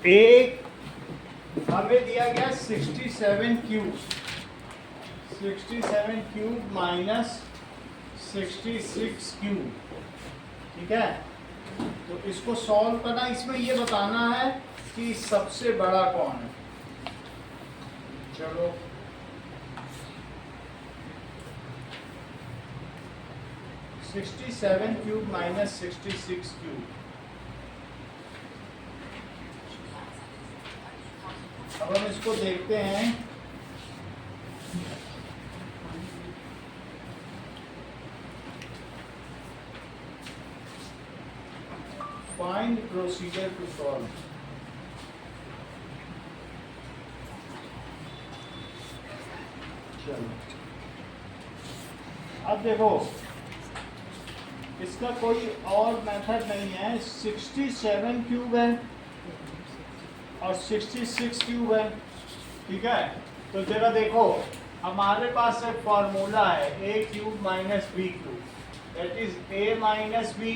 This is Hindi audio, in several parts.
एक हमें दिया गया 67 क्यूब, 67 क्यूब माइनस 66 क्यूब, ठीक है। तो इसको सॉल्व करना, इसमें ये बताना है कि सबसे बड़ा कौन है। चलो (67 क्यूब माइनस 66 क्यूब), अब हम इसको देखते हैं। Find procedure to solve. चलो अब देखो, इसका कोई और मेथड नहीं है। 67 क्यूब है और 66 क्यूब है, ठीक है। तो जरा देखो, हमारे पास एक फॉर्मूला है a cube minus B cube, that is a minus B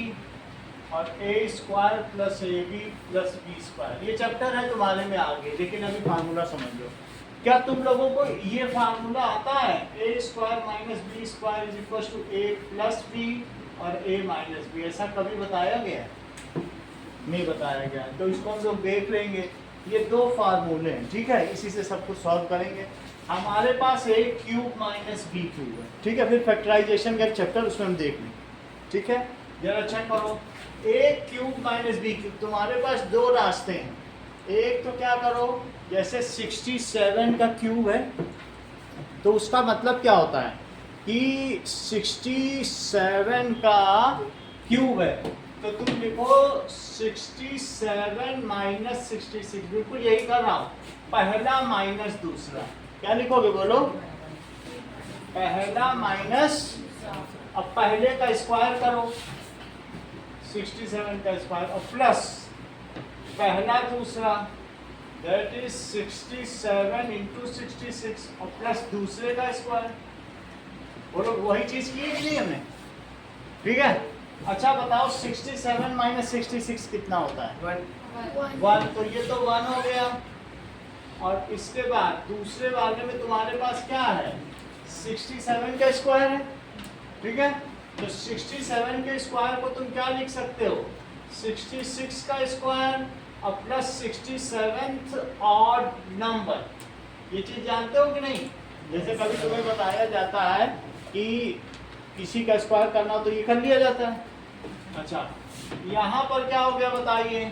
और a square plus A B plus B square. ये चैप्टर है तुम्हारे में आगे, लेकिन अभी फार्मूला समझ लो। क्या तुम लोगों को ये फार्मूला आता है? a square minus B square is equal to a plus B और a माइनस बी, ऐसा कभी बताया गया? नहीं बताया गया। तो इसको हम लोग देख लेंगे। ये दो फार्मूले हैं, ठीक है, इसी से सब कुछ सॉल्व करेंगे। हमारे पास a cube minus B cube है, ठीक है। फिर फैक्टराइजेशन का एक चैप्टर, उसमें हम देख लें, ठीक है। जरा चेक करो, a cube minus B cube, तुम्हारे पास दो रास्ते हैं। एक तो क्या करो, जैसे 67 का क्यूब है, तो उसका मतलब क्या होता है कि 67 का क्यूब है, तो तुम लिखो 67 माइनस 66, बिल्कुल यही कर रहा हूँ, पहला माइनस दूसरा। क्या लिखोगे बोलो? पहला माइनस, अब पहले का स्क्वायर करो 67 का स्क्वायर, और प्लस पहला दूसरा, दैट इज 67 इंटू 66, और प्लस दूसरे का स्क्वायर। बोलो वही चीज की है कि नहीं हमने? ठीक है। अच्छा बताओ, 67 माइनस 66 कितना होता है? 1। तो ये तो 1 हो गया। और इसके बाद दूसरे वाले में तुम्हारे पास क्या है? 67 का स्क्वायर है, ठीक है। तो 67 के स्क्वायर को तुम क्या लिख सकते हो? 66 का स्क्वायर और प्लस 67th ऑड नंबर। ये चीज जानते हो कि नहीं? जैसे कभी तुम्हें बताया जाता है कि किसी का स्क्वायर करना हो तो ये कर लिया जाता है। अच्छा, यहाँ पर क्या हो गया बताइए?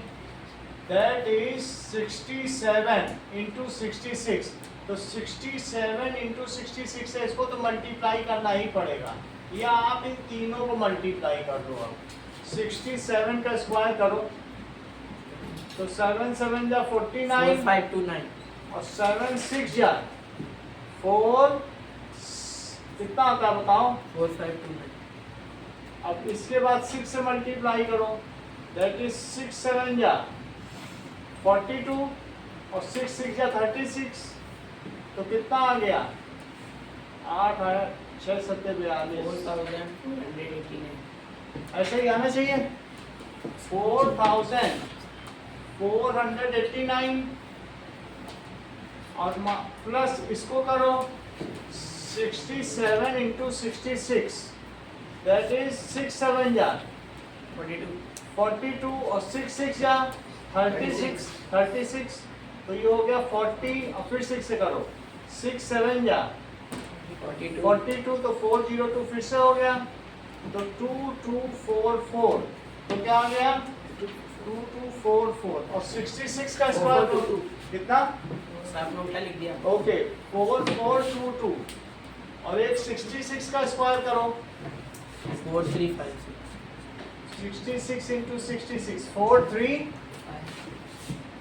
That is 67 into 66। तो 67 इंटू 66 है, इसको तो मल्टीप्लाई करना ही पड़ेगा, या आप इन तीनों को मल्टीप्लाई कर दो। अब 67 का स्क्वायर करो तो 7 7 जा 49, 4529 और 7 6 जा 4, कितना आता है बताओ? 4529। अब इसके बाद 6 से मल्टीप्लाई करो, दैट इज 6 7 जा 42 और 6 6 जा 36। तो कितना आ गया? 8 आया, 6 7 42, 4289। ऐसे ही आना चाहिए। 4489 और प्लस इसको करो 67 इंटू 66, दैट इज 6 7 जा 42 और 6 6 जा 36। तो ये हो गया 40, और फिर 6 से करो 6 7 जा 42, तो 402 फिर से हो गया, तो 2244। तो क्या आ गया? 2244। और 66 का स्क्वायर कितना? आपने उल्टा लिख दिया। ओके, 4422। और एक 66 का स्क्वायर करो, 4356। 66 इंटू 66,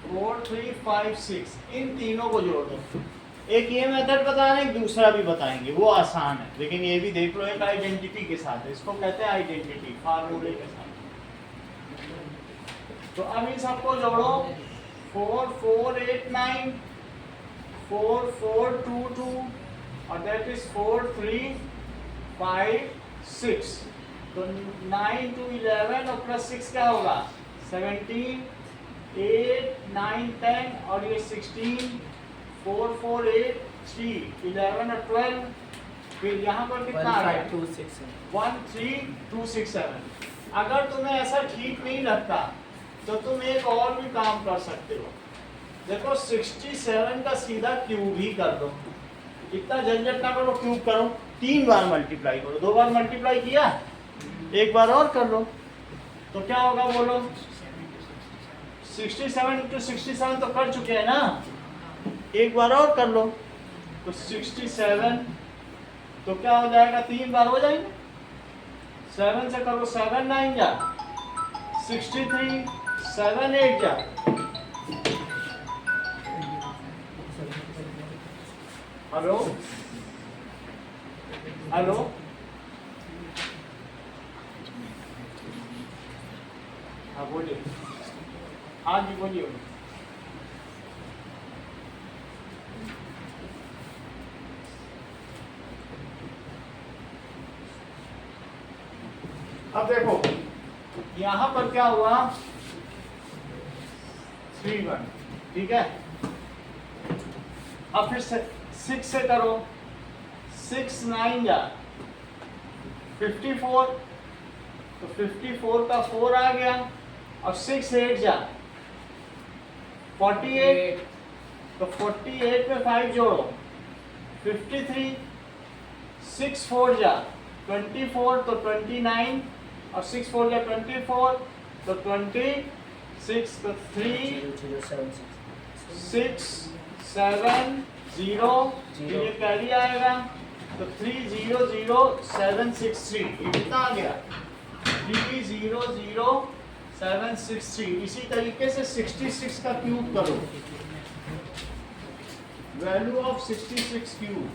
4356। इन तीनों को जोड़ दो। एक ये मेथड बता रहे हैं, एक दूसरा भी बताएंगे, वो आसान है, लेकिन ये भी देख लो, एक आइडेंटिटी के साथ है। इसको कहते हैं आइडेंटिटी, फार्मूले के साथ। तो अब इन सबको जोड़ो, 4489, 4422 और दैट इज 4356। तो 9 to 11 और प्लस 6 क्या होगा? 17, 8 9 10 और ये 16 4 4 8 3 11 और 12, फिर यहाँ पर कितना आ गया 13267। अगर तुम्हें ऐसा ठीक नहीं लगता तो तुम एक और भी काम कर सकते हो। देखो 67 का सीधा क्यूब ही कर दो, इतना झंझट ना करो, क्यूब करो, 3 बार मल्टीप्लाई करो, 2 बार मल्टीप्लाई किया, एक बार और कर लो तो क्या होगा बोलो। 67 इंटू 67 तो कर चुके हैं ना, एक बार और कर लो तो 67 तो क्या हो जाएगा, 3 बार हो जाएंगे। 7 से करो, 7 9 जा 63, 7 8 जा, हेलो हेलो, हाँ बोलिए, हाँ जी बोलिए। अब देखो यहां पर क्या हुआ, 3 1, ठीक है। अब फिर 6 से करो, 6 9 जा 54, तो 54 का 4 आ गया, और 6 8 जा 48, तो 48 में 5 जोड़ो 53, 6 4 जा 24, तो 29, और 6 4 जा 24, तो 26, तो 3 6 7 0, ये कैरी आएगा, तो 300763, ये कितना आ गया 300763। इसी तरीके से 66 का क्यूब करो, वैल्यू ऑफ 66 क्यूब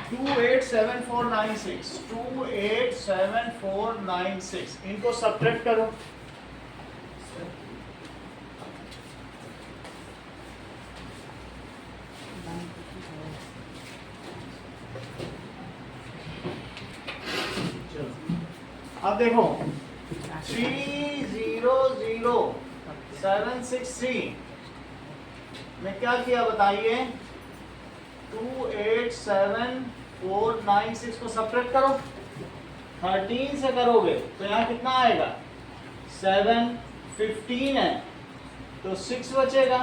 287496, 287496, इनको सब्ट्रैक्ट करो। अब देखो 300763 में क्या किया बताइए, 287496 को सब्ट्रैक्ट करो, 13 से करोगे तो यहाँ कितना आएगा 7, 15 है तो 6 बचेगा,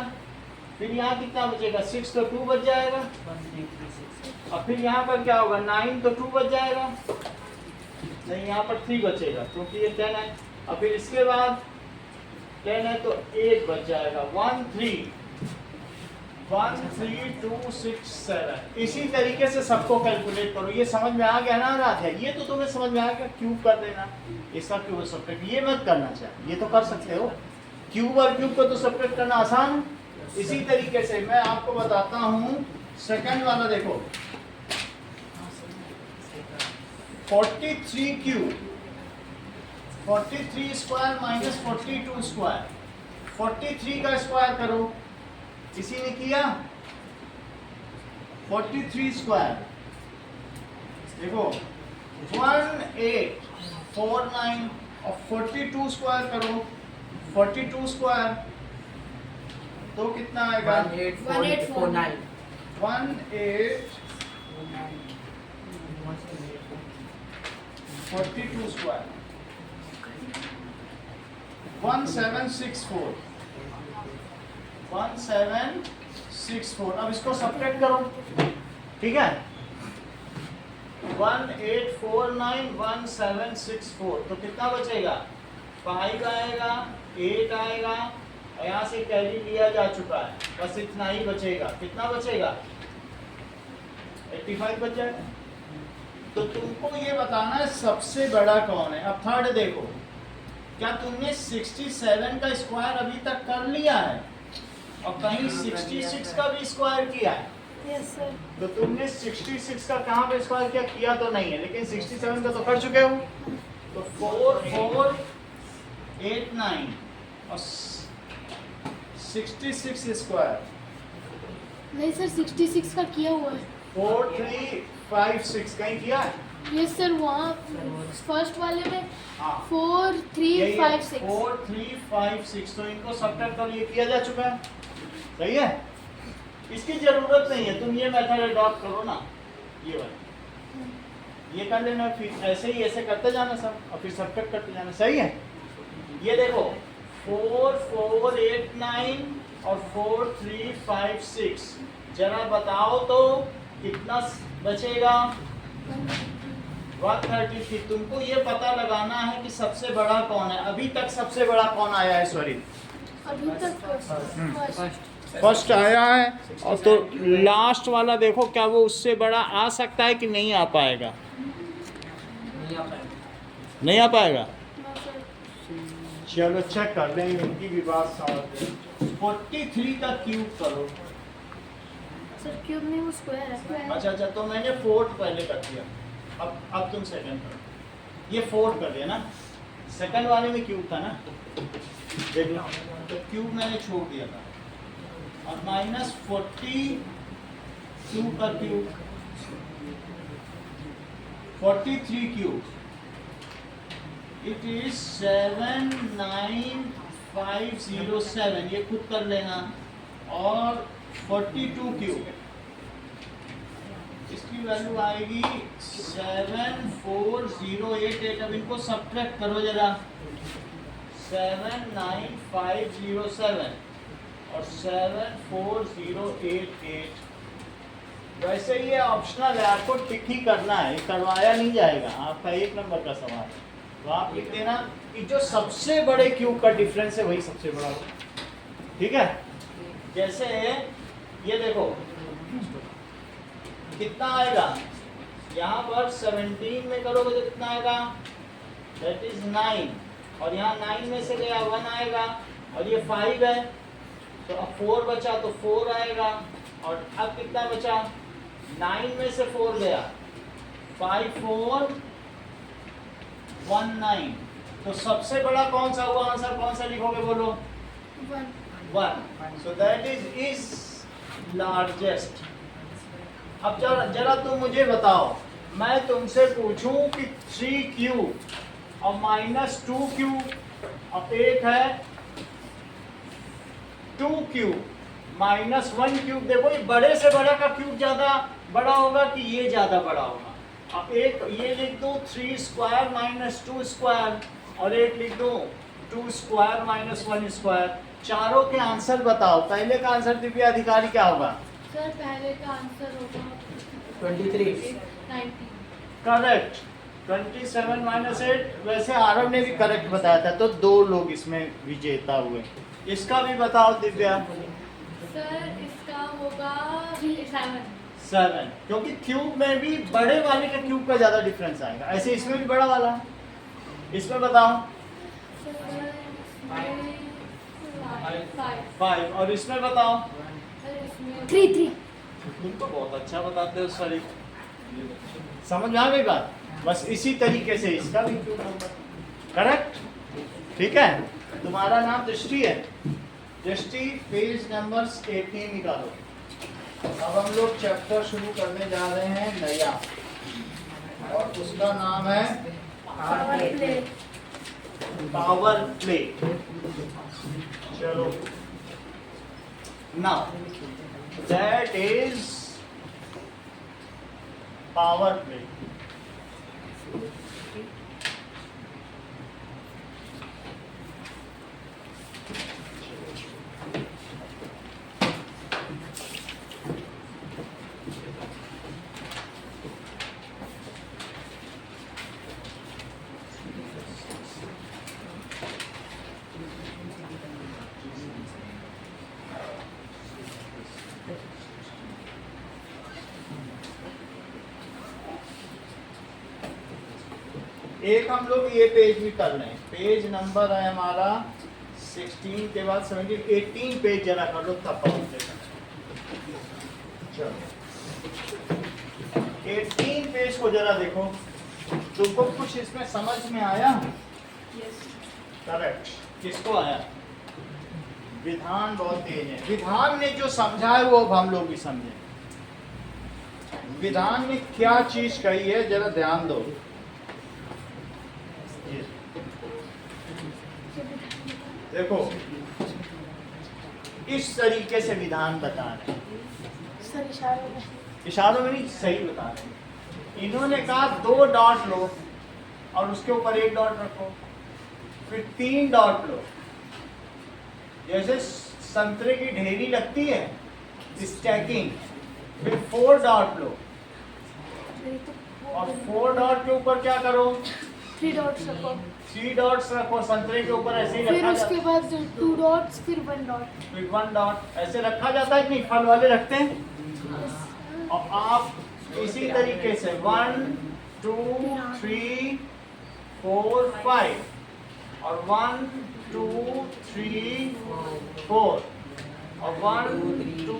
फिर यहाँ कितना बचेगा 6, तो 2 बच जाएगा, और फिर यहाँ पर क्या होगा 9, तो 2 बच जाएगा, नहीं यहाँ पर 3 बचेगा क्योंकि ये 10 है, और फिर इसके बाद 10 है तो 8 बच जाएगा, 13267। इसी तरीके से सबको कैलकुलेट करो। ये समझ में आ गया ना रात है, ये तो तुम्हें समझ में आ गया, क्यूब कर देना, इसका क्यूब सब्ट्रैक्ट ये मत करना चाहिए, ये तो कर सकते हो, क्यूब और क्यूब को तो सब्ट्रैक्ट करना आसान है। इसी तरीके से मैं आपको बताता हूँ, सेकंड वाला देखो 43 क्यूब, 43 स्क्वायर माइनस 42 स्क्वायर, 43 का स्क्वायर करो, किसी ने किया 43 स्क्वायर, देखो 1849, और 42 स्क्वायर करो, 42 स्क्वायर तो कितना आएगा 1849, 42 स्क्वायर 1764, 1764। अब इसको सब्ट्रैक्ट करो, ठीक है, 18491764, तो कितना बचेगा 5 आएगा, 8 आएगा, और यहाँ से कैरी लिया जा चुका है, बस इतना ही बचेगा, कितना बचेगा 85 बच जाएगा। तो तुमको ये बताना है सबसे बड़ा कौन है। अब थर्ड देखो, क्या तुमने 67 का स्क्वायर अभी तक कर लिया है, और कहीं 66 का भी स्क्वायर किया है? Yes sir. तो तुमने 66 का कहाँ पे स्क्वायर किया तो नहीं है, लेकिन 67 का तो कर चुके हो। तो 4489 और 66 स्क्वायर, नहीं सर 66 का किया हुआ है। 4356 कहीं किया है? ये सर वहाँ फर्स्ट वाले में हाँ 4 3 5 6 4 3 5 6, तो इनको सब्ट्रैक्ट कर ये किया जा चुका है, सही है। इसकी जरूरत नहीं है, तुम ये मेथड अडॉप्ट करो ना, ये वाला ये कर लेना, फिर ऐसे ही ऐसे करते जाना सब, और फिर सब्ट्रैक्ट करते जाना, सही है। ये देखो 4 4 8 9 और 4 3 5 6, जरा बताओ तो कितना बचेगा? 133। तुमको ये पता लगाना है कि सबसे बड़ा कौन है। अभी तक सबसे बड़ा कौन आया है? सॉरी, अभी तक फर्स्ट फर्स्ट आया है। और तो लास्ट वाला देखो, क्या वो उससे बड़ा आ सकता है कि नहीं आ पाएगा? नहीं आ पाएगा। नहीं आ पाएगा। ना सर चलो चेक कर लेंगे, इनकी भी बात समझ लें। 43 का क्यूब करो। सर क्यूब नहीं वो स्क्वायर है। अच्छा, तो मैंने फोर्थ पहले कर दिया, अब तुम सेकंड करो। ये फोर्थ कर दिया ना, सेकंड वाले में क्यूब था ना, देख लो, तो क्यूब मैंने छोड़ दिया था। और -42 का क्यूब, 43 क्यूब, इट इज 79507, ये खुद कर लेना। और 42 क्यूब, इसकी वैल्यू आएगी 74088। अब इनको सब्ट्रैक्ट करो जरा, 79507 और 74088। वैसे ये ऑप्शनल है, आपको टिक ही करना है, करवाया नहीं जाएगा, आपका 1 नंबर का सवाल है। तो आप लिख देना कि जो सबसे बड़े क्यूब का डिफरेंस है वही सबसे बड़ा हो, ठीक है। जैसे ये देखो कितना आएगा, यहाँ पर 17 में करोगे तो कितना आएगा? दैट इज 9, और यहाँ 9 में से गया 1 आएगा, और ये 5 है, तो अब 4 बचा तो 4 आएगा। और अब कितना बचा? 9 में से 4 गया, 5 4 1 9। तो सबसे बड़ा कौन सा हुआ? आंसर कौन सा लिखोगे, बोलो? 1। So that is largest. अब जरा तुम मुझे बताओ, मैं तुमसे पूछूं कि 3 क्यूब और -2 क्यूब, अब एक है 2 क्यूब -1 क्यूब। देखो ये बड़े से बड़ा का क्यूब ज्यादा बड़ा होगा कि ये ज्यादा बड़ा होगा? अब एक ये लिख दो 3 स्क्वायर -2 स्क्वायर, और एक लिख दो 2 स्क्वायर -1 स्क्वायर। चारों के आंसर बताओ। पहले का आंसर दिव्या अधिकारी क्या होगा? सर पहले का आंसर होगा 23। 90। करेक्ट। 27 -8। वैसे आरव ने भी करेक्ट बताया था, तो 2 लोग इसमें विजेता हुए। इसका भी बताओ दिव्या। सर इसका होगा 7। क्योंकि क्यूब में भी बड़े वाले के क्यूब का ज्यादा डिफरेंस आएगा। ऐसे इसमें भी बड़ा वाला है, इसमें बताओ 5, और इसमें बताओ 3। तुम तो बहुत अच्छा बताते हो सॉरी। समझ में आ गई बात? बस इसी तरीके से इसका भी क्यूब नंबर करेक्ट, ठीक है। तुम्हारा नाम दृष्टि है। दृष्टि, पेज नंबर 18 निकालो। अब हम लोग चैप्टर शुरू करने जा रहे हैं नया, और उसका नाम है पावर प्ले। चलो, now that is power play. एक हम लोग ये पेज भी कर रहे हैं। पेज नंबर है हमारा 16 के बाद 17 18 पेज जरा कर लो तब पहुंचे। चलो 18 पेज को जरा देखो, तुमको कुछ इसमें समझ में आया? करेक्ट। किसको आया? विधान बहुत तेज है। विधान ने जो समझा है वो अब हम लोग भी समझे। विधान में क्या चीज कही है जरा ध्यान दो। देखो इस तरीके से विधान बता रहे हैं। सर इशारों में। इशारों में नहीं, सही बता रहे हैं। इन्होंने कहा 2 डॉट लो और उसके ऊपर 1 डॉट रखो, फिर 3 डॉट लो। जैसे संतरे की ढेरी लगती है स्टैकिंग, फिर 4 डॉट लो और 4 डॉट के ऊपर क्या करो, 3 डॉट्स रखो, 3 डॉट्स रखो। संतरे के ऊपर ऐसे ही फिर रखा उसके जाता बाद 2 डॉट्स, फिर 1 डॉट। है, फिर 1 डॉट ऐसे रखा जाता है कि नहीं, फल वाले रखते हैं। और आप इसी तरीके से 1 2 3 4 5 और 1 2 3 4 और 1 2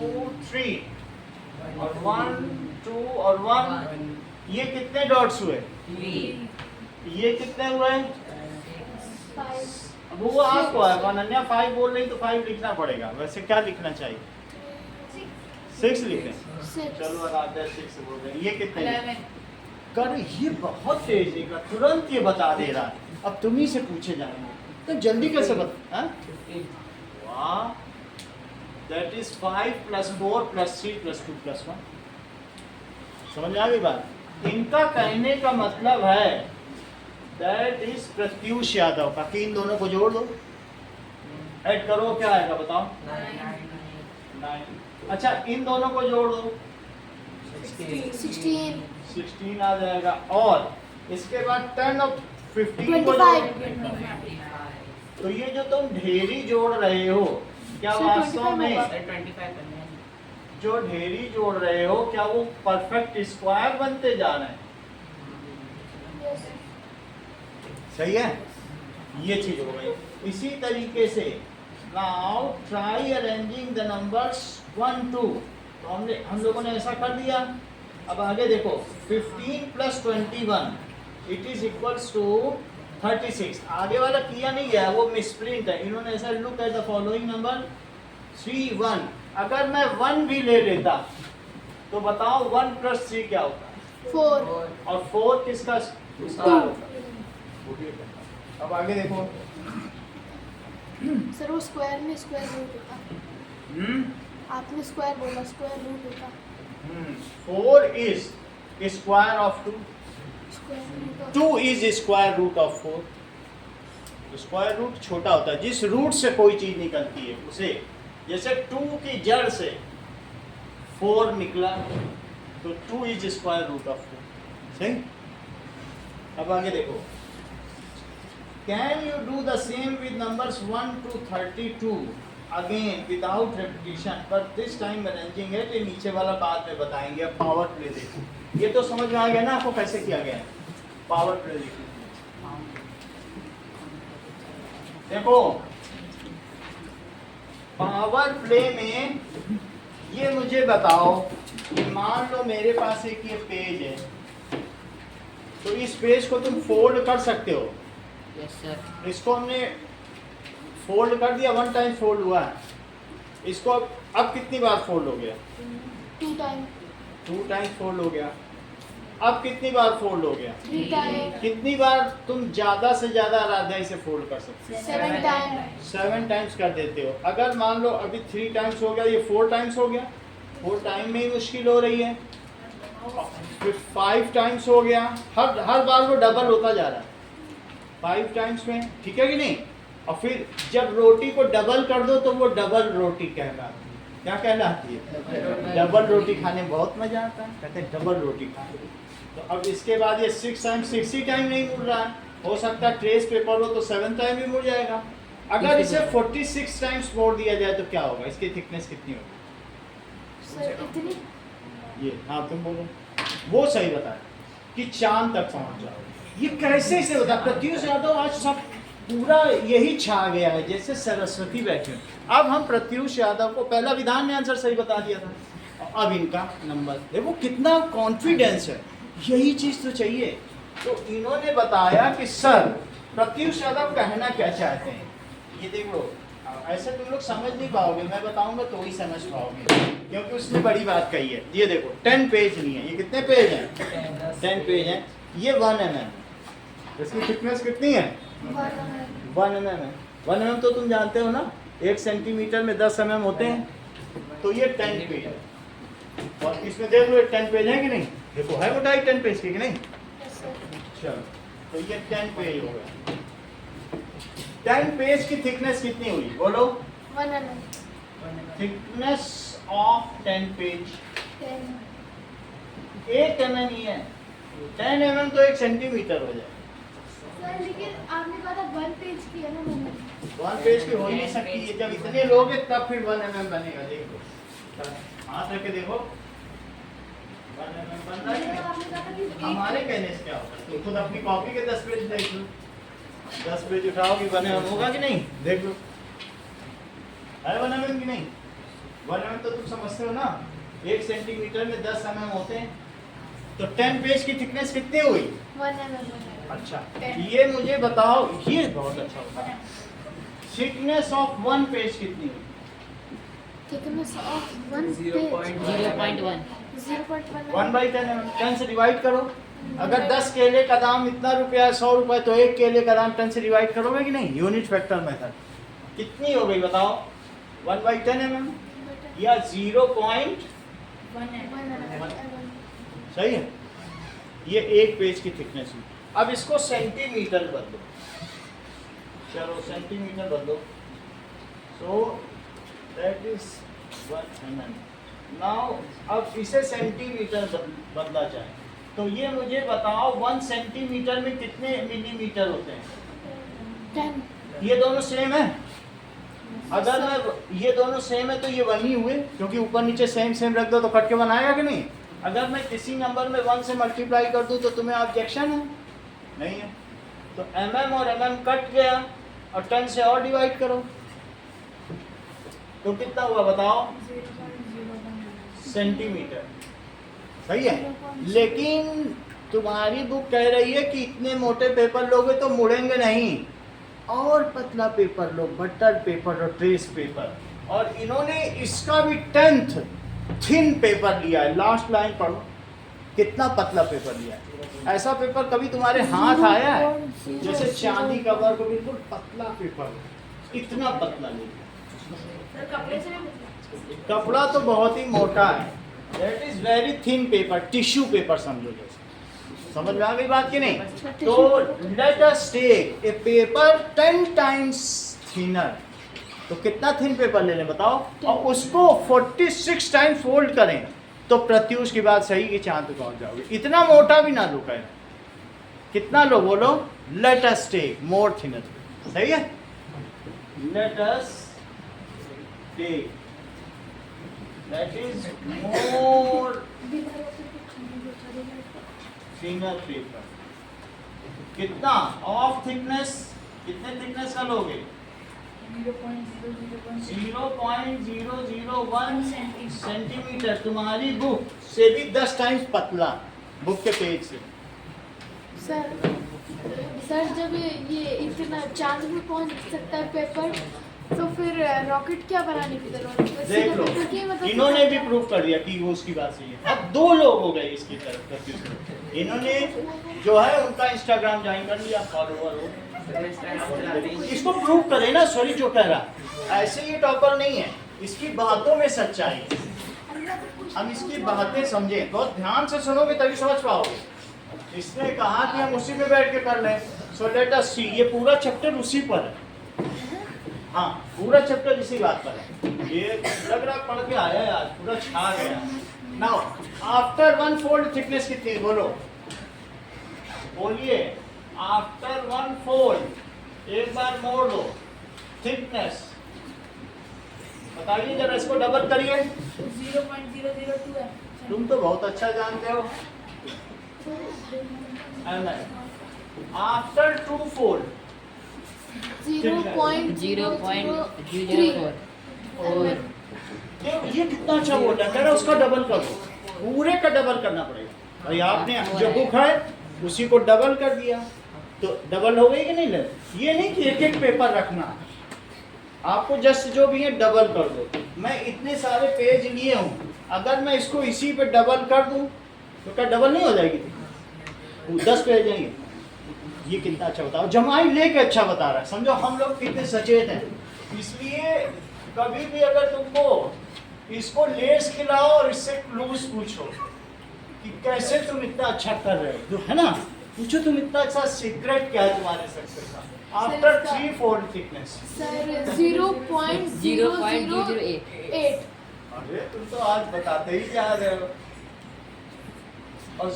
3 और 1 2 और 1। ये कितने डॉट्स हुए? ये कितने हुए? 5 अब वो आपको है, अनन्या 5 बोल रही तो 5 लिखना पड़ेगा। वैसे क्या लिखना चाहिए? 6 लिखें। 6 चलो आराध्या 6 बोल रहे हैं। ये कितने? 11 कर। ये बहुत तेज है, तुरंत ये बता दे रहा है। अब तुम ही से पूछे जाएंगे तो जल्दी कैसे बता? हाँ? वाह, दैट इज 5 + 4 + 3 + 2 + 1। समझ आ गई बात? इनका कहने का मतलब है दैट इज प्रत्यूष यादव का कि इन दोनों को जोड़ दो, ऐड करो, क्या आएगा बताओ? 9। अच्छा, इन दोनों को जोड़ दो, 16 16 आ जाएगा। और इसके बाद 10 और 15 को 25। तो ये जो तुम ढेरी जोड़ रहे हो, क्या सर, वास्तव 25 में होगा। जो ढेरी जोड़ रहे हो क्या वो परफेक्ट स्क्वायर बनते जा रहे हैं? सही है, ये चीज हो गई। इसी तरीके से now try arranging the numbers 1 2। तो हम लोगों ने ऐसा कर दिया। अब आगे देखो, 15 + 21 इट इज इक्वल्स टू 36। आगे वाला किया नहीं गया, वो मिसप्रिंट है। इन्होंने ऐसा look at the following number 3 1। अगर मैं 1 भी ले लेता तो बताओ 1 + 3 क्या होता है? 4 और 4 किसका स्क्वायर होता है? अब आगे देखो, सर वो स्क्वायर में स्क्वायर रूट होता। आपने स्क्वायर बोला, स्क्वायर रूट होता। 4 is square of 2, square root of 2 is square root of 4। Square root छोटा होता है, जिस रूट से कोई चीज निकलती है उसे। जैसे 2 की जड़ से 4 निकला तो 2 इज स्क्वायर रूट ऑफ 4। सही। अब आगे देखो, can you do the same with numbers 1 to 32 again without repetition, but this time arranging it. नीचे वाला बाद में बताएंगे। अब पावर प्ले देखो, ये तो समझ में आ गया ना आपको कैसे किया गया है? पावर प्ले देखो, पावर प्ले में ये मुझे बताओ कि मान लो मेरे पास एक ये पेज है, तो इस पेज को तुम फोल्ड कर सकते हो। Yes sir. इसको हमने फोल्ड कर दिया, 1 टाइम फोल्ड हुआ है। इसको अब कितनी बार फोल्ड हो गया? 2 टाइम 2 टाइम फोल्ड हो गया। अब कितनी बार फोल्ड हो गया? 3 टाइम कितनी बार तुम ज्यादा से ज्यादा आराध्या इसे फोल्ड कर सकते हो? 7 टाइम 7 टाइम्स कर देते हो। अगर मान लो अभी 3 टाइम्स हो गया, ये 4 टाइम्स हो गया, 4 टाइम में ही मुश्किल हो रही है। फिर 5 टाइम्स हो गया, हर बार वो डबल होता जा रहा है 5 टाइम्स में, ठीक है कि नहीं? और फिर जब रोटी को डबल कर दो तो वो डबल रोटी कहलाती है। क्या कहलाती है? डबल रोटी खाने में बहुत मजा आता है, कहते हैं डबल रोटी खाने। तो अब इसके बाद ये 6 टाइम 6 ही टाइम नहीं मुड़ रहा है, हो सकता है ट्रेस पेपर हो तो 7 टाइम भी मुड़ जाएगा। अगर इसे 46 टाइम्स मोड़ दिया जाए तो क्या होगा? इसकी थिकनेस कितनी होगी? सर इतनी। ये हाँ तुम बोलो, वो सही बताया कि चांद तक पहुंच जाओ। ये कैसे से बता? प्रत्युष यादव आज सब पूरा यही छा गया है जैसे सरस्वती बैठे। अब हम प्रत्युष यादव को पहला विधान में आंसर सही बता दिया था, अब इनका नंबर देखो कितना कॉन्फिडेंस है। यही चीज तो चाहिए। तो इन्होंने बताया कि सर प्रत्युष यादव कहना क्या चाहते हैं, ये देख लो ऐसे तुम लोग समझ नहीं पाओगे, मैं बताऊंगा तो ही समझ पाओगे, क्योंकि उसने बड़ी बात कही है। ये देखो 10 पेज नहीं है, ये कितने पेज हैं? 10 पेज हैं। ये 1 mm, इसकी थिकनेस कितनी है? 1 mm है। 1 mm तो तुम जानते हो ना, 1 सेंटीमीटर में 10 mm होते हैं, तो ये 10 पेज है। और इसमें देख लो 10 पेज है कि नहीं? देखो है मोटाई 10 पेज की कि नहीं? चलो, तो ये 10 पेज हो गया। 10 पेज की थिकनेस कितनी हुई बोलो? 1 mm। Thickness of 10 page 8 mm ही है। 10 mm तो 1 सेंटीमीटर हो जाए। सर लेकिन आपने कहा था 1 पेज की है ना मैंने। 1 पेज की हो ही नहीं सकती है, जब इतने लोग हैं तब फिर 1 mm बनेगा। देखो हाथ रख के देखो 1 mm बन रहा है कि नहीं? आपने कहा था कि हमारे कहने से क्या होगा? तुम खुद अपनी कॉपी के 10 पेज देख लो, 10 पेज उठाओगे 1 mm होगा कि नहीं? देख लो है 1 mm की नहीं? 1 mm तो तुम समझते हो ना, 1 सेंटीमीटर में 10 mm होते हैं, तो 10 पेज की थिकनेस कितनी हुई? 1 mm। अच्छा, ये मुझे बताओ, ये बहुत अच्छा होता है। थिकनेस ऑफ 1 पेज कितनी हुई? Thickness of 1 page 0.1 0.1 1/10 mm। 10 से डिवाइड करो। अगर 10 केले का दाम इतना रुपया 100 रुपए, तो 1 केले का दाम 10 से डिवाइड करोगे कि नहीं? Unit factor method. कितनी हो गई बताओ? 1/10 mm या 0.1 सही है। ये 1 पेज की थिकनेस हुई। अब इसको सेंटीमीटर बदलो, चलो सेंटीमीटर बदलो। So that is 1 mm। Now अब इसे सेंटीमीटर बदला जाए, तो ये मुझे बताओ 1 सेंटीमीटर में कितने मिलीमीटर होते हैं? 10। ये दोनों सेम है। अगर मैं ये दोनों सेम है तो ये 1 ही हुए, क्योंकि ऊपर नीचे सेम सेम रख दो तो कट के बनाएगा कि नहीं? अगर मैं किसी नंबर में 1 से मल्टीप्लाई कर दूं तो तुम्हें ऑब्जेक्शन है? नहीं है। तो mm और mm कट गया, और 10 से और डिवाइड करो तो कितना हुआ बताओ? सेंटीमीटर। सही है। लेकिन तुम्हारी बुक कह रही है कि इतने मोटे पेपर लोगे तो मुड़ेंगे नहीं, और पतला पेपर लो, बटर पेपर और ट्रेस पेपर। और इन्होंने इसका भी 10th थिन पेपर लिया है। लास्ट लाइन पढ़ो, कितना पतला पेपर लिया है। ऐसा पेपर कभी तुम्हारे हाथ आया है? जैसे चांदी का वर्क, बिल्कुल पतला पेपर, इतना पतला लिया। कपड़ा तो बहुत ही मोटा है। That is very thin paper, tissue paper समझो। जैसे समझ में आ गई बात कि नहीं? तो let us take a paper 10 times thinner. तो कितना थिन पेपर ले लें बताओ, और उसको 46 टाइम्स फोल्ड करें, तो प्रत्युष की बात सही कि चांद पे पहुंच जाओगे। इतना मोटा भी ना लो, कह कितना लो बोलो? Let us take more thinner. सही है। Let us take, that is more thinner paper. कितना ऑफ थिकनेस? कितने थिकनेस का लोगे? 0.001 सेंटीमीटर। तुम्हारी बुक से भी 10 टाइम्स पतला, बुक के पेज से। सर जब ये इतना चांद में पहुंच सकता है पेपर, तो फिर रॉकेट क्या बनाने की जरूरत है? देख लो, मतलब इन्होंने भी प्रूव कर दिया कि वो उसकी बात सही है। अब 2 लोग हो गए इसकी तरफ। इन्होंने जो है उनका इंस्टाग्राम ज्वाइन कर लिया, फॉलोअर हो। इसको प्रूव करे ना सॉरी जो कह रहा। ऐसे ये टॉपर नहीं है, इसकी बातों में सच्चाई है। हम इसकी बातें समझे, बहुत ध्यान से सुनोगे तभी समझ पाओगे। इसने कहा कि हम उसी पे बैठ के कर लें। सो लेट अस सी, ये पूरा चैप्टर उसी पर है। हाँ, पूरा चैप्टर इसी बात पर है। ये लग रहा पढ़ के आया है आज, पूरा छा गया। नाउ आफ्टर 1 फोल्ड थिकनेस कितनी बोलो? बोलिए, आफ्टर 1 फोल्ड, एक बार मोड़ दो थिकनेस। बताइए जरा, इसको डबल करिए। 0.002 है। तुम तो बहुत अच्छा जानते हो। After 2 fold 0.003। और ये कितना अच्छा बोल रहा है, कह रहा उसका डबल कर दो, पूरे का डबल करना पड़ेगा। भाई आपने जो बुक है उसी को डबल कर दिया, तो डबल हो गई कि नहीं? ये नहीं कि एक एक पेपर रखना, आपको जस्ट जो भी है डबल कर दो। मैं इतने सारे पेज लिए हूँ, अगर मैं इसको इसी पे डबल कर दूँ तो क्या डबल नहीं हो जाएगी? 10 पेज नहीं। ये कितना अच्छा बताओ, जमाई लेके अच्छा बता रहा है, समझो हम लोग कितने सचेत हैं। इसलिए कभी भी अगर तुमको इसको लेस खिलाओ और इससे क्लूज पूछो कि कैसे तुम इतना अच्छा कर रहे हो, जो है ना, पूछो तुम इतना अच्छा सीक्रेट क्या है तुम्हारे सक्सेस का। After 3 fold thickness sir 0.0008। अरे तुम तो आज बताते ही जा रहे हो। और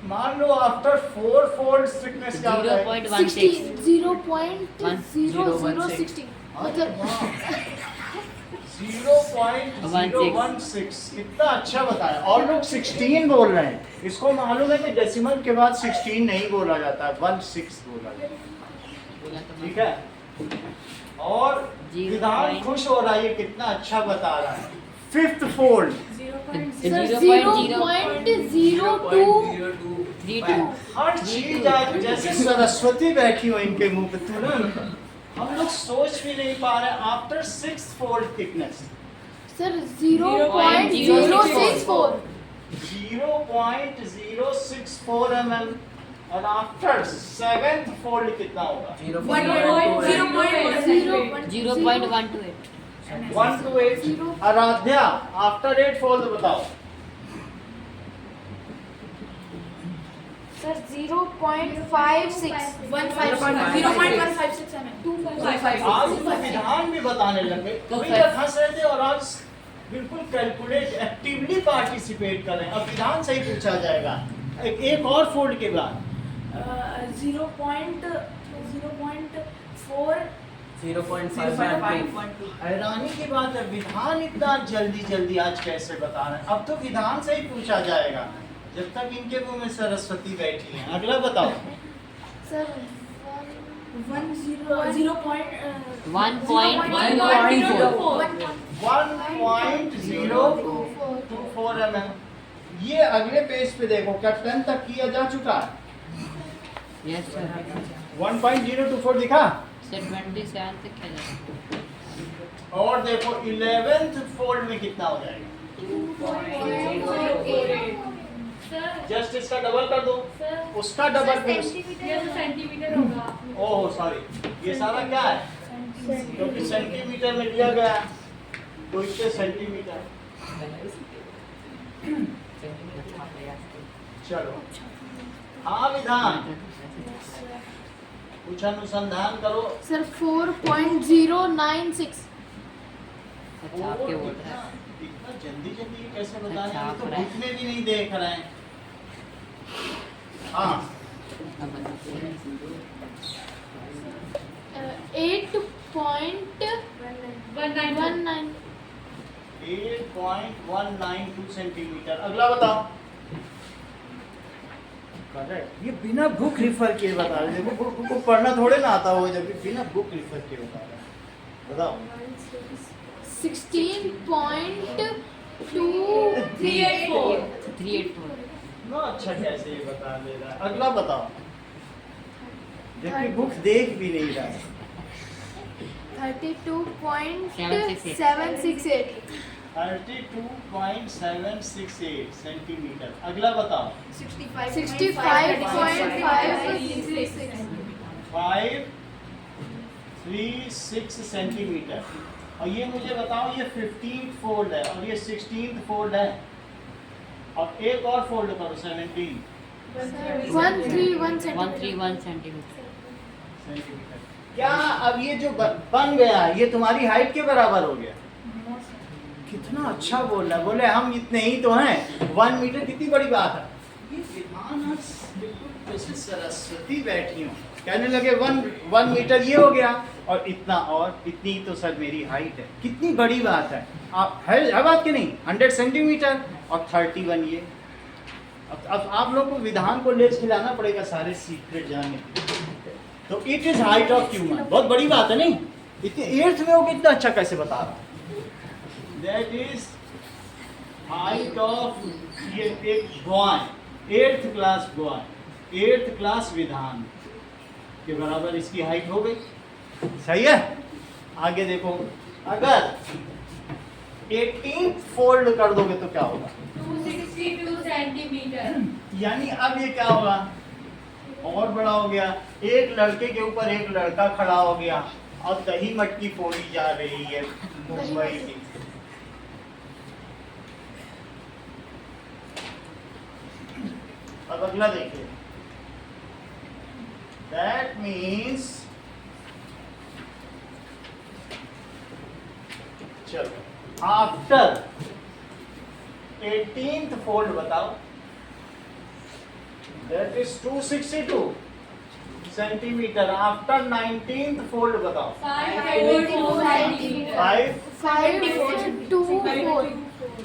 मान लो आफ्टर 4 फोल्ड थिकनेस क्या होता है? 0.16 0.0016 मतलब 0.016 कितना अच्छा बताया। और लोग 16 बोल रहे हैं, इसको मालूम है कि डेसिमल के बाद 16 नहीं बोला जाता है, 16 बोला जाता है। ठीक है, और विधान खुश हो रहा है, ये कितना अच्छा बता रहा है। 5th fold 0.0232। हर चीज आज जैसे सरस्वती बैठी हो इनके मुंह पे तुरंत, हम लोग सोच भी नहीं पा रहे। After 6th fold thickness sir 0.064। 0.064 mm। और आफ्टर 7th फोल्ड कितना होगा? 0.128 128। आराध्या आफ्टर 8 फोल्ड बताओ। सर 0.56 आज तो विधान भी बताने लगे, कभी तक हंस रहे थे और आज बिल्कुल कैलकुलेट एक्टिवली पार्टिसिपेट कर रहे हैं। अब विधान सही पूछा जाएगा एक और फोल्ड के बाद। 0.5 हैरानी की बात है, विधान इतना जल्दी आज कैसे बता रहे हैं। अब तो विधान से ही पूछा जाएगा, जब तक इनके मुंह में सरस्वती बैठी हैं। अगला बताओ। Sir 1.024 mm। ये अगले पेज पे देखो, क्या 10 तक किया जा चुका है? यस सर 1.024 दिखा? सर 27 तक क्या जाएगा? और देखो 11th फोल्ड में कितना हो जाएगा? 2.08। जस्ट इसका डबल कर दो, उसका डबल कर। सेंटीमीटर होगा। ओह सॉरी, ये सारा क्या है? क्योंकि सेंटीमीटर में लिया गया है, तो इससे सेंटीमीटर। चलो हाँ विधान, कुछ अनुसंधान करो। सर 4.096। अच्छा आपके बोल रहे हैं। इतना जल्दी कैसे बता रहे अच्छा, हैं? आप तो रहे हैं। बुक में भी नहीं देख रहे हैं। हाँ अब बताते हैं। 8.192 8.192 सेंटीमीटर। अगला बताओ। करेक्ट, ये बिना बुक रिफर किए बता रहे हैं। बुक को पढ़ना थोड़े ना आता हो, जब बिना बुक रिफर किए बता रहे हैं। बताओ। 16.2384। 384 ना अच्छा कैसे ये बता दे रहा है। अगला बताओ, जबकि बुक देख भी नहीं रहा है। 32.768। 32.768 सेंटीमीटर। अगला बताओ। 65.536। 536 सेंटीमीटर। और ये मुझे बताओ, ये 15th फोल्ड है और ये 16th फोल्ड है। अब एक और फोल्ड करो, 17 131 131 सेंटीमीटर। सेंटीमीटर। क्या अब ये जो बन गया है, ये तुम्हारी हाइट के बराबर हो गया? कितना अच्छा बोल रहा है। बोले हम इतने ही तो हैं, 1 मीटर कितनी बड़ी बात है। ये विधान आज बिल्कुल जैसे सरस्वती बैठी हो, कहने लगे 1 मीटर ये हो गया और इतना, और इतनी तो सर मेरी हाइट है। कितनी बड़ी बात है। आप है बात कि नहीं? 100 सेंटीमीटर और 31 ये। अब आप लोग को विधान को लेस खिलाना पड़ेगा सारे सीक्रेट जानने के लिए। तो it is height of human, बहुत बड़ी बात है नहीं? इतने 8th में हो कितना अच्छा कैसे बता रहा। दैट इज हाइट ऑफ ये एक boy, 8th class boy, 8th class विधान के बराबर इसकी हाइट हो गई। सही है? आगे देखो, अगर 18 फोल्ड कर दोगे तो क्या होगा? 262 सेंटीमीटर। यानी अब ये क्या होगा? और बड़ा हो गया। एक लड़के के ऊपर एक लड़का खड़ा हो गया और दही मटकी फोड़ी जा रही है मुंबई की। अब अगला देखिए, दैट मीन्स, चलो आफ्टर 18th फोल्ड बताओ, that is 262 centimetre. After 19th fold बताओ, 542 सेंटीमीटर। 5 5 to 4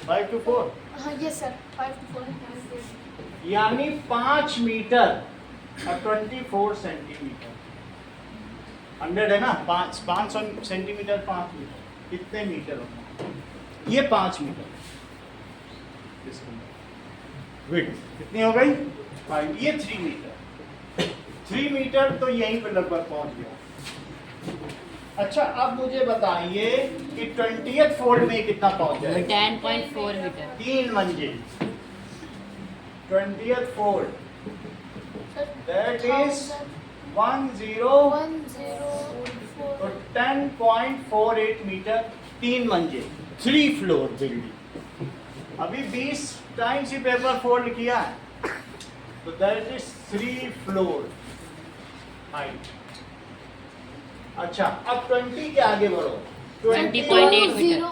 5 to 4, हाँ यस सर 5 to 4 यानी 5 मीटर और 24 सेंटीमीटर। 100 है ना, 500 सेंटीमीटर 5 मीटर, कितने मीटर होगा? ये 5 मीटर विड्थ कितनी हो गई? 5। ये 3 मीटर, 3 मीटर तो यहीं पे लगभग पहुंच गया। अच्छा अब मुझे बताइए कि 20th फोल्ड में कितना पहुंच जाएगा? 10.4 मीटर। 3 मंजिल 20th fold, that is 10, तो 10.48 मीटर, 3 मंजिल, 3 फ्लोर बिल्डिंग। अभी 20 टाइम्स ही पेपर फोल्ड किया है, तो दैट इज 3 फ्लोर हाइट। अच्छा अब 20 के आगे बढ़ो, 20.8 मीटर।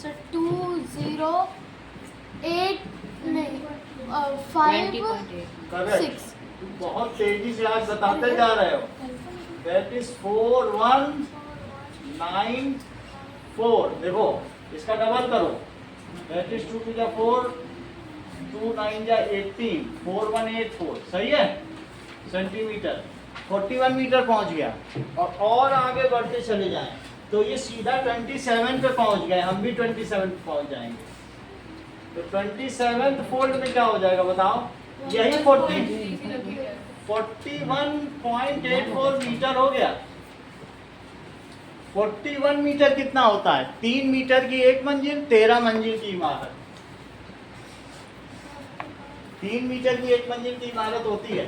सर 208 नहीं 5 20.8। करेक्ट, बहुत तेजी से आज बताते जा रहे हो। That is 4194। देखो इसका डबल करो, दैट इज 2 to the 4, 2 9 जा 18, 4184, सही है सेंटीमीटर। 41 मीटर पहुंच गया, और आगे बढ़ते चले जाएं तो ये सीधा 27 पे पहुंच गए, हम भी 27 पे पहुंच जाएंगे। तो 27th फोल्ड में क्या हो जाएगा बताओ? यही 41.84 मीटर हो गया। 41 मीटर कितना होता है? 3 मीटर की एक मंजिल, 13 मंजिल की इमारत। 3 मीटर की एक मंजिल की इमारत होती है,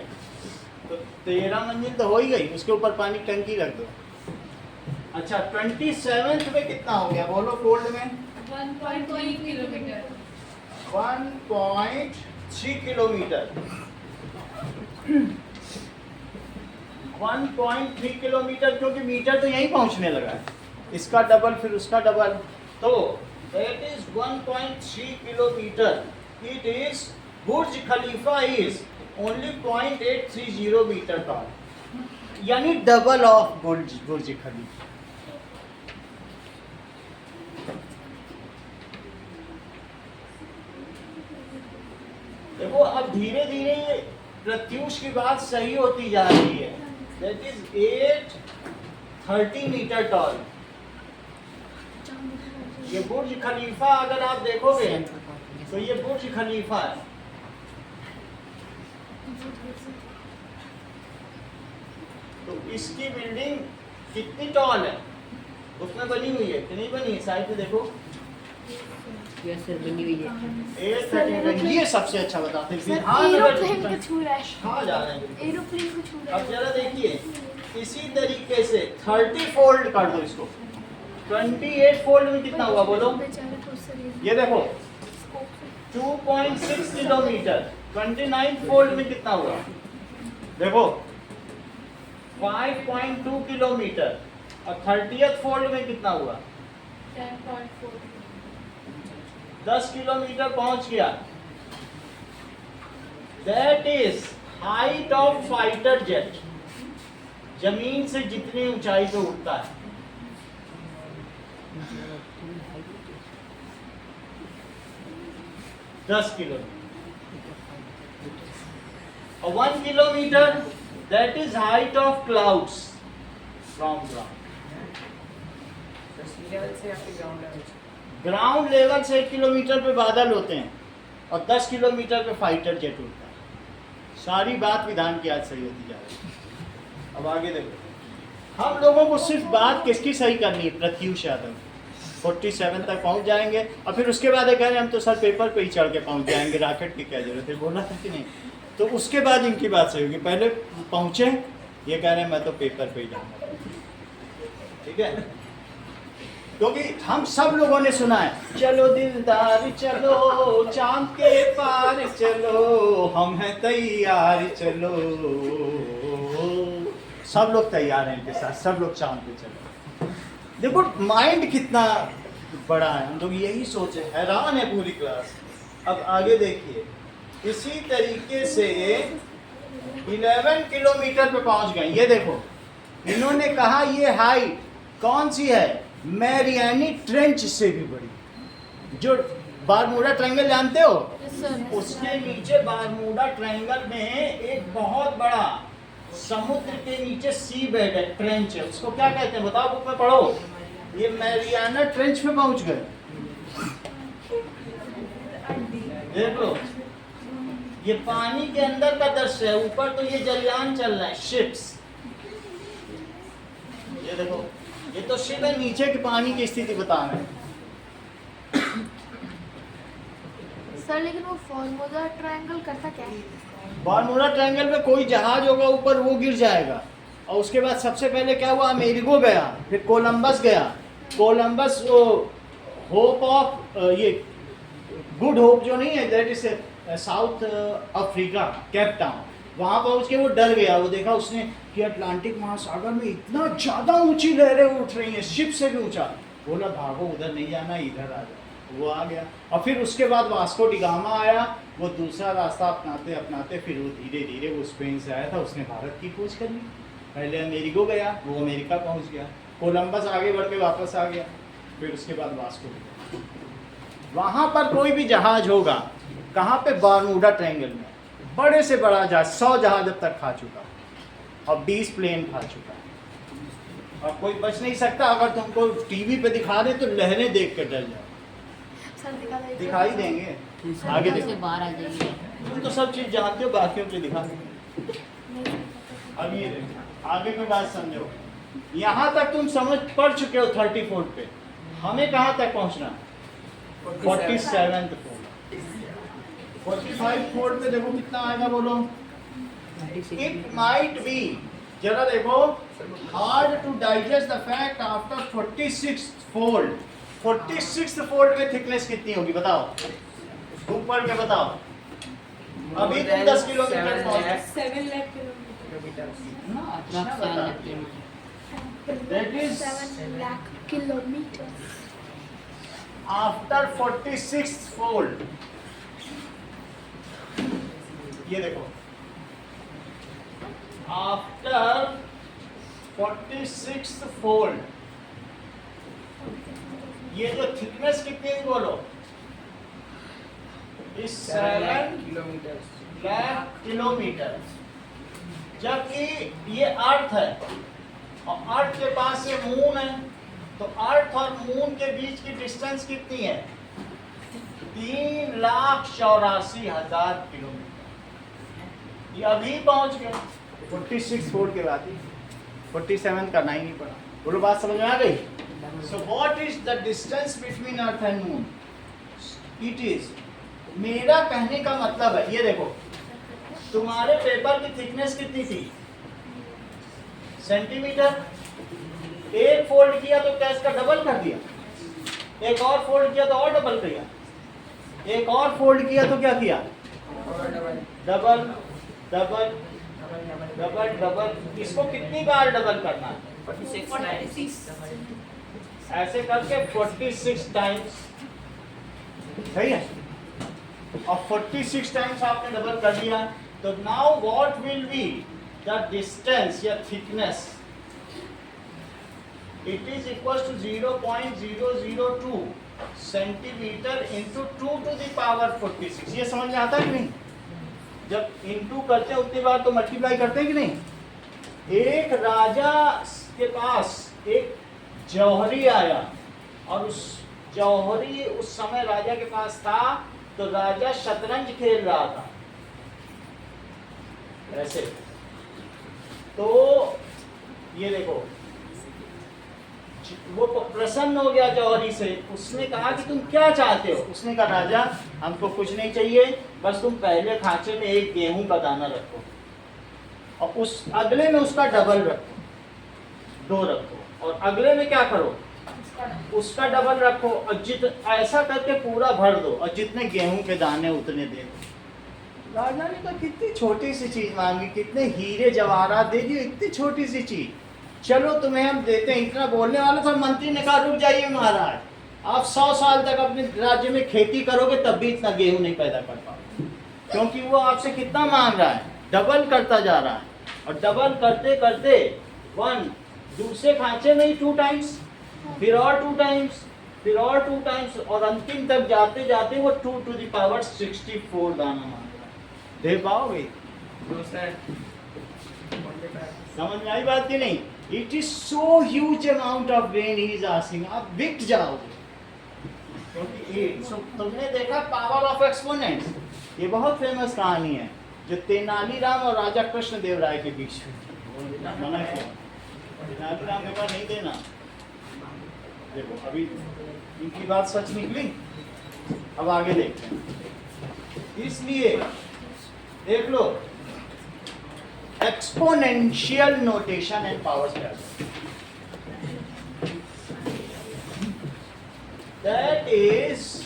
तो 13 मंजिल तो हो ही गई, उसके ऊपर पानी टंकी रख दो। अच्छा 27th में कितना हो गया बोलो फोल्ड में? 1.3 किलोमीटर। 1.3 किलोमीटर। 1.3 किलोमीटर, क्योंकि मीटर तो यहीं पहुंचने लगा है, इसका डबल फिर उसका डबल, तो that is 1.3 kilometre. It is Burj Khalifa is only 0.830 metre tall, यानी डबल ऑफ बुर्ज खलीफा। देखो अब धीरे धीरे प्रत्यूष की बात सही होती जा रही है। That is 830 metre tall. ये बुर्ज खलीफा अगर आप देखोगे तो ये बुर्ज खलीफा है। तो इसकी बिल्डिंग कितनी टॉल है उसमें बनी हुई है कि नहीं बनी है? साइड पे देखो, यस सर बनी हुई है। 830। ये सबसे अच्छा बताते हैं। सर हाँ, एरोप्लेन को छू रहा है, हाँ जा रहे हैं। एरोप्लेन को छू रहा अब है। जरा देखिए, इसी तरीके से 30 फोल्ड कर दो इसको। 28 फोल्ड में कितना हुआ बोलो? बेचारे को सर ये देखो 2.6 किलोमीटर। 29 फोल्ड में कितना हुआ देखो? 5.2 किलोमीटर। और 30th फोल्ड में कितना हुआ? 10.4। 10 किलोमीटर पहुंच गया। That is height of fighter jet. जमीन से जितनी ऊंचाई पे उड़ता है। दस किलोमीटर। और 1 kilometre that is height of clouds from ground. Ground level से 1 किलोमीटर पे बादल होते हैं और 10 किलोमीटर पे फाइटर जेट उड़ता है। सारी बात विधान की आज सही होती जा रही है। अब आगे देखो, हम लोगों को सिर्फ बात किसकी सही करनी है, प्रत्यूष यादव 47 तक पहुंच जाएंगे और फिर उसके बाद ये कह रहे हम तो सर पेपर पे ही चढ़ के पहुंच जाएंगे, रॉकेट की क्या जरूरत है, बोला था कि नहीं। तो उसके बाद इनकी बात सही होगी, पहले पहुंचे, ये कह रहे हैं मैं तो पेपर पे ही जाऊंगा, ठीक है। क्योंकि हम सब लोगों ने सुना है, चलो दिलदार चलो चांद के पार चलो, हम हैं तैयार चलो, सब लोग तैयार हैं इनके साथ, सब लोग चांद पे चलो। देखो माइंड कितना बड़ा है, हम लोग यही सोचे, हैरान है पूरी क्लास। अब आगे देखिए, इसी तरीके से 11 किलोमीटर पे पहुंच गए। ये देखो इन्होंने कहा ये हाइट कौन सी है, मैरियानी ट्रेंच से भी बड़ी, जो बारमूडा ट्रायंगल जानते हो, उसके नीचे बारमूडा ट्रायंगल में एक बहुत बड़ा समुद्र के नीचे सी बेड है, ट्रेंच है, उसको क्या कहते हैं बताओ, बुक में पढ़ो। ये मैरियाना ट्रेंच में पहुंच गए, देख लो, ये पानी के अंदर का दृश्य है, ऊपर तो ये जलयान चल रहा है, शिप्स, ये देखो, ये तो शिप है, नीचे के पानी की स्थिति बता रहे हैं। सर लेकिन वो फॉर्मूला ट्रायंगल करता क्या है? बारमूडा ट्रायंगल में कोई जहाज होगा ऊपर, वो गिर जाएगा, और उसके बाद सबसे पहले क्या हुआ, अमेरिको गया, फिर कोलंबस गया, कोलंबस वो होप ऑफ ये गुड होप जो नहीं है, that is south Africa, Cape Town, वहाँ पहुँच के वो डर गया, वो देखा उसने कि अटलांटिक महासागर में इतना ज़्यादा ऊंची लहरें उठ रही हैं, शिप से भी ऊंचा, बोला भागो उधर नहीं जाना, इधर आ जाओ, वो आ गया। और फिर उसके बाद वास्को डी गामा आया, वो दूसरा रास्ता अपनाते अपनाते फिर वो धीरे धीरे वो स्पेन से आया था, उसने भारत की खोज कर ली, पहले अमेरिको गया, वो अमेरिका पहुँच गया, कोलंबस आगे बढ़ के वापस आ गया, फिर उसके बाद वास्को डी गामा। वहाँ पर कोई भी जहाज होगा, कहाँ पे, बारमूडा ट्रायंगल में, बड़े से बड़ा जहाज 100 जहाज अब तक खा चुका और 20 प्लेन खा चुका है, और कोई बच नहीं सकता। अगर तुमको टीवी पे दिखा दे तो लहरें देख कर डर जाओ, सर दिखाई देंगे, आगे से देखो, बाहर आ जाएगी। तुम तो सब चीज जानते हो, बाकियों के दिखा देंगे। अब ये देखो आगे की बात समझो, यहाँ तक तुम समझ पढ़ चुके हो 34 पे, हमें कहाँ तक पहुँचना, 47th फोल्ड, 45 फोल्ड पे देखो कितना आएगा, बोलो। इट माइट बी, जरा देखो, hard to digest the fact after 46th fold, 46th fold में थिकनेस कितनी होगी बताओ, ऊपर के बताओ। अभी तुम 10 किलोमीटर पहुंचे, 7 lakh kilometers. That is 7 lakh kilometre. After 46th fold, ये देखो, आफ्टर 46th फोल्ड, ये जो थिकनेस कितनी है बोलो, इस 7 लाख किलोमीटर, जबकि ये अर्थ है और अर्थ के पास ये मून है, तो अर्थ और मून के बीच की डिस्टेंस कितनी है, 3,84,000 किलोमीटर। ये अभी पहुंच गए 46 फोल्ड के बाद ही, 47 करना ही नहीं पड़ा, बोलो बात समझ में आ गई। So what is the distance between earth and moon, it is, मेरा कहने का मतलब है, ये देखो तुम्हारे पेपर की थिकनेस कितनी थी, सेंटीमीटर, एक फोल्ड किया तो क्या इसका डबल कर दिया, एक और फोल्ड किया तो और डबल किया, एक और फोल्ड किया तो क्या किया, डबल डबल डबल डबल, इसको कितनी बार डबल करना है, 46. ऐसे करके 46 टाइम्स, सही है, और 46 टाइम्स आपने डबल कर दिया, तो now what will be the distance या थिकनेस, it is equal to 0.002 centimetre into 2 to the power 46। ये समझ में आता है कि नहीं, जब इंटू करते हैं उतनी बार तो मल्टीप्लाई करते हैं कि नहीं। एक राजा के पास एक जौहरी आया, और उस जौहरी उस समय राजा के पास था, तो राजा शतरंज खेल रहा था ऐसे, तो ये देखो वो प्रसन्न हो गया जौहरी से, उसने कहा कि तुम क्या चाहते हो? उसने कहा राजा हमको कुछ नहीं चाहिए, बस तुम पहले खांचे में एक गेहूं का दाना रखो और उस अगले में उसका डबल रखो, 2 रखो, और अगले में क्या करो, उसका डबल रखो, और ऐसा करके पूरा भर दो, और जितने गेहूं के दाने उतने दे दो। राजा ने तो कितनी छोटी सी चीज मांगी, कितने हीरे जवाहरात दे दिए, इतनी छोटी सी चीज, चलो तुम्हें हम देते हैं। इतना बोलने वाला था, मंत्री ने कहा रुक जाइए महाराज, आप 100 साल तक अपने राज्य में खेती करोगे तब भी इतना गेहूं नहीं पैदा कर पाओगे, क्योंकि वो आपसे कितना मांग रहा है, डबल करता जा रहा है, और डबल करते करते 1 दूसरे खांचे में ही 2 टाइम्स, फिर और 2 टाइम्स, फिर और 2 टाइम्स, और अंतिम तक जाते जाते वो 2 to the power 64 दाना मांग रहा है। दे पाओगे? समझ में आई बात की नहीं? It is so huge amount of rain he is asking, आप बिक जाओगे। क्योंकि तुमने देखा पावर ऑफ एक्सपोनेंट्स, ये बहुत फेमस कहानी है जो तेनालीराम और राजा कृष्ण देव राय के बीच में। मना किया तेनालीराम के पास नहीं देना। देखो अभी इनकी बात सच निकली, अब आगे देखते हैं। इसलिए देख लो exponential notation and power standard, that is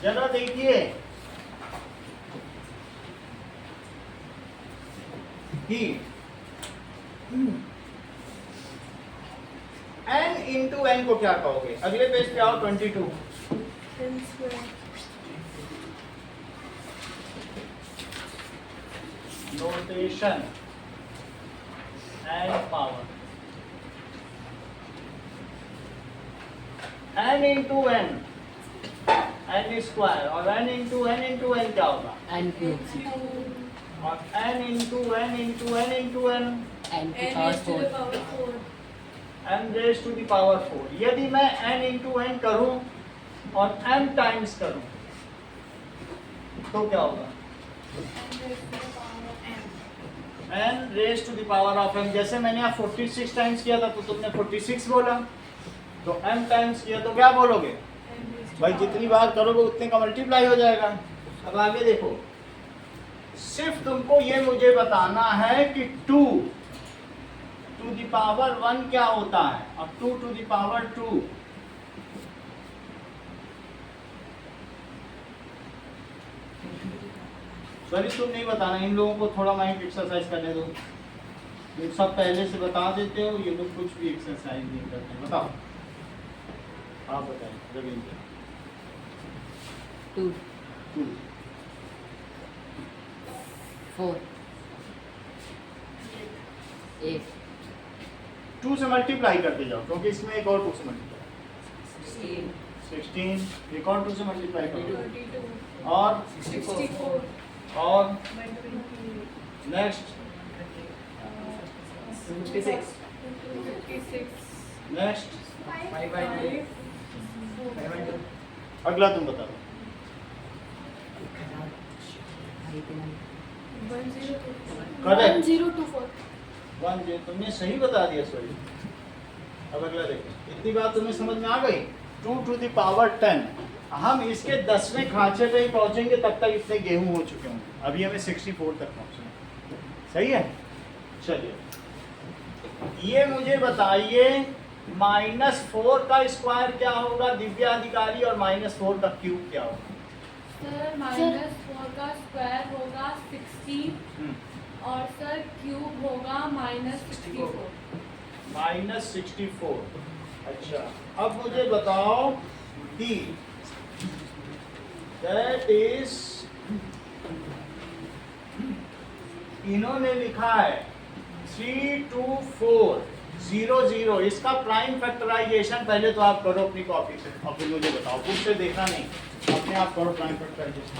जरा देखिए कि n इंटू n को क्या कहोगे? अगले पेज पे आओ, 22। Notation and power, n into n, n square, और n इंटू n क्या होगा? and cube और n into n into n into n, and N power is to 4 the power 4. n raise to the power 4। यदि मैं n इंटू n करूं और m टाइम्स करूं तो क्या होगा? n raise to the power of m। जैसे मैंने यहाँ 46 टाइम्स किया था तो तुमने 46 बोला, तो m टाइम्स किया तो क्या बोलोगे? भाई जितनी बार करोगे उतने का मल्टीप्लाई हो जाएगा। अब आगे देखो, सिर्फ तुमको ये मुझे बताना है कि 2 टू द पावर 1 क्या होता है और 2 टू द पावर 2। सॉरी तुम नहीं बताना, इन लोगों को थोड़ा माइंड एक्सरसाइज करने दो। ये सब पहले से बता देते हो, ये लोग कुछ भी एक्सरसाइज नहीं करते। बताओ, आप बताएं रविंद्र। 2 2 4 8 2 से मल्टीप्लाई करते जाओ, क्योंकि इसमें एक और 2 से मल्टीप्लाई 16, एक और 2 से मल्टीप्लाई करो 32. और 64. और 120. नेक्स्ट 56. नेक्स्ट 5. अगला तुम बता दो। 102. करेक्ट 1024 1 0 तुमने सही बता दिया। सॉरी, अब अगला देखो। इतनी बात तुम्हें समझ में आ गई? 2 टू द पावर 10। हम इसके 10वें खांचे पे ही पहुंचेंगे, तब तक इतने गेहूं हो चुके होंगे। अभी हमें 64 तक पहुंचना है। सही है? चलिए ये मुझे बताइए, -4 का स्क्वायर क्या होगा दिव्या अधिकारी, और -4 का क्यूब क्या होगा? सर -4 का स्क्वायर होगा 60 और सर क्यूब होगा -64। -64। अच्छा, अब मुझे बताओ कि दैट इज, इन्होंने लिखा है 32400। इसका प्राइम फैक्टराइजेशन पहले तो आप करो अपनी कॉपी से, और फिर मुझे बताओ। बुक से देखना नहीं, अपने आप करो प्राइम फैक्टराइजेशन।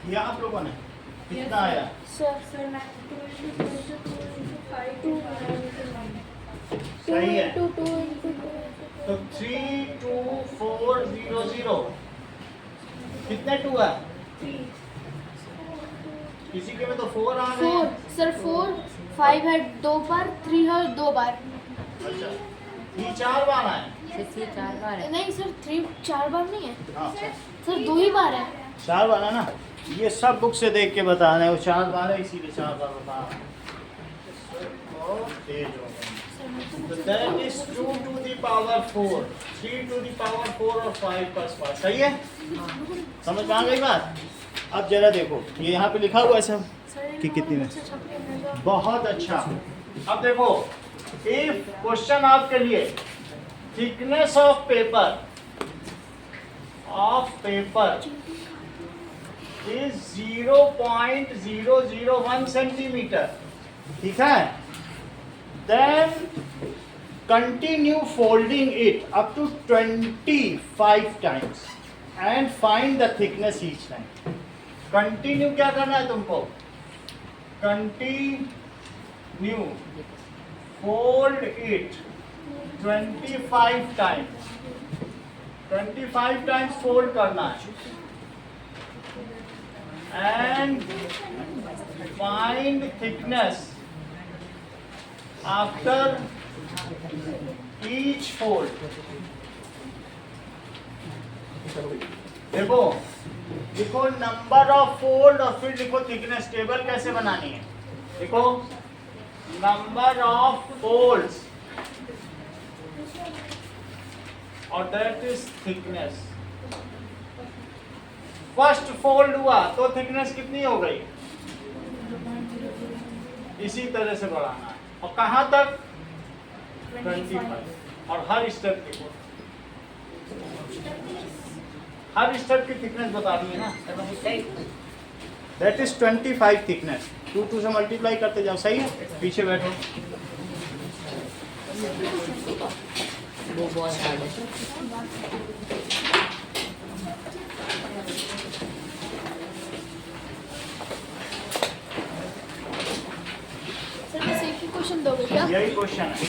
ये आप लोगों ने कितना आया? सर Sir, 2 सही है। 2 तो 32400 कितने 2 है? किसी के में तो 4 आ गए 4 हैं। सर 4 5 है 2 बार, 3 है 2 बार। अच्छा, ये 4 बार आए। 6 ये 4 बार है। नहीं सर 3 4 बार नहीं है हाँ सर, 2 ही बार है। 4 बार है ना। ये सब बुक से देख के बता रहे हैं, वो 4 बार है इसीलिए 4 बार बता रहे हैं। बहुत तेज हो गए। So that is 2 to the power 4, 3 to the power 4 और 5 का स्क्वायर। सही है? समझ में आ गई बात? अब जरा देखो, ये यहाँ पे लिखा हुआ है सब कि कितनी में। बहुत अच्छा। अब देखो, इफ क्वेश्चन आपके लिए thickness of paper is 0.001 centimetre, ठीक है? Then continue folding it up to 25 times and find the thickness each time. Continue क्या करना है तुमको? Continue fold it 25 times. 25 times fold करना है and find thickness after each fold. देखो, लिखो नंबर ऑफ फोल्ड और फिर लिखो थिकनेस। टेबल कैसे बनानी है? लिखो नंबर ऑफ फोल्ड्स और that is thickness. First fold हुआ तो थिकनेस कितनी हो गई? इसी तरह से बढ़ाना है और कहां तक? 25। और हर स्टेप लिखो, हर स्टेप की थिकनेस बता दी है ना। That is 25 thickness. 2 से मल्टीप्लाई करते जाओ। सही है? पीछे बैठो। वो बहुत हार्ड है। सर बस एक ही क्वेश्चन दोगे क्या? यही क्वेश्चन है।